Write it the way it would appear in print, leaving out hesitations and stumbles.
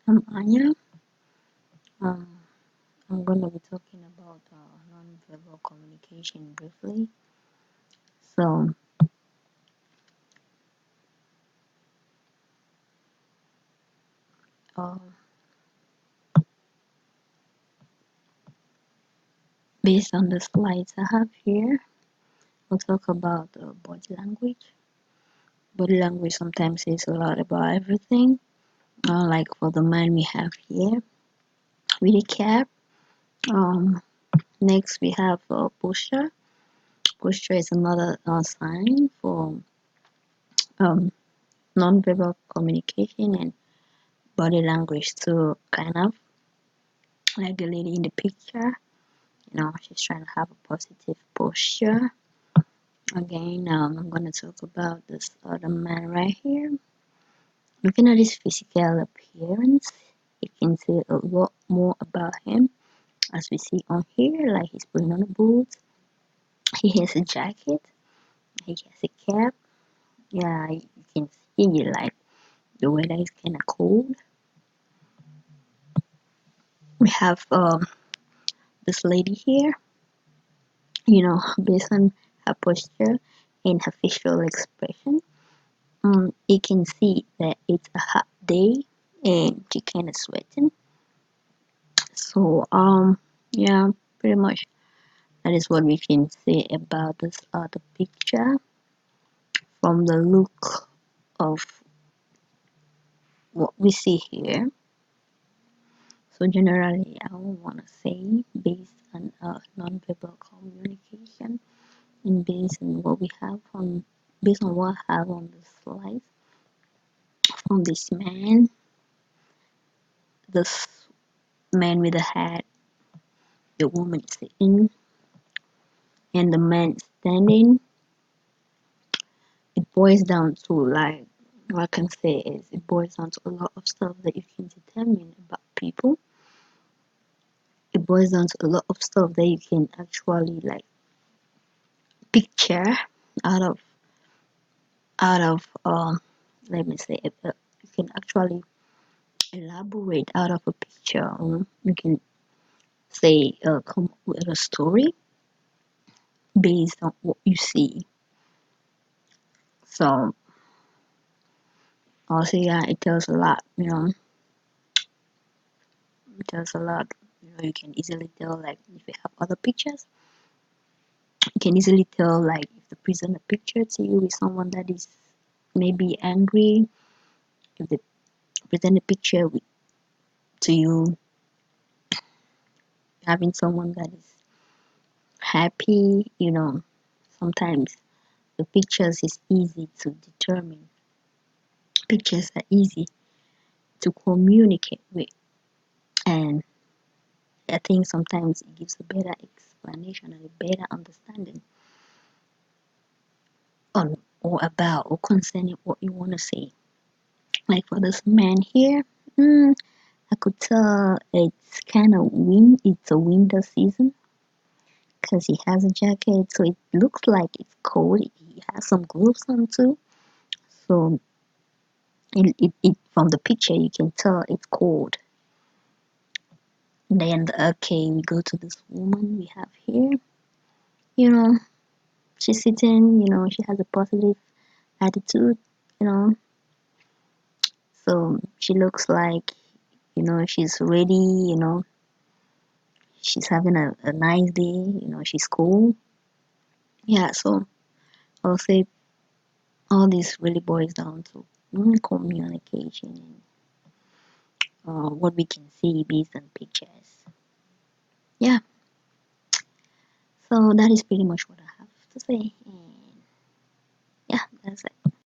I'm Anya. Um, I'm going to be talking about non-verbal communication briefly. So, uh, based on the slides I have here, we'll talk about body language. Body language sometimes says a lot about everything. Like for the man we have here, with a cap. Um, Next we have posture. Posture is another sign for um, non-verbal communication and body language to kind of like the lady in the picture. She's trying to have a positive posture. Again, I'm going to talk about this other man right here. Looking at his physical appearance, you can see a lot more about him as we see on here. Like he's putting on a boot, he has a jacket, he has a cap. Yeah, you can see like the weather is kind of cold. We have this lady here, based on her posture and her facial expression. You can see that it's a hot day and she kind of sweating. So, yeah, pretty much that is what we can say about this other picture from the look of what we see here. So, generally, I would want to say based on non-verbal communication and based on what I have on the slide from this man with a hat, the woman sitting, and the man standing. It boils down to like what I can say is it boils down to a lot of stuff that you can determine about people. It boils down to a lot of stuff that you can actually like picture out of out of let me say you can actually elaborate out of a picture. You can say come up with a story based on what you see. So also yeah, it tells a lot. It tells a lot. You can easily tell like if you have other pictures, you can easily tell like if they present a picture to you with someone that is maybe angry, if they present a picture to you having someone that is happy, sometimes the pictures is easy to determine. Pictures are easy to communicate with, and I think sometimes it gives a better explanation and a better understanding on or about or concerning what you want to say. Like for this man here, I could tell it's kind of it's a winter season because he has a jacket, so it looks like it's cold. He has some gloves on too, so from the picture you can tell it's cold. Then okay, we go to this woman we have here. You know, she's sitting. She has a positive attitude. You know, so she looks like she's ready. She's having a nice day. She's cool. Yeah, so I'll say all this really boils down to communication and what we can see based on pictures. Yeah, so that is pretty much what I have to say.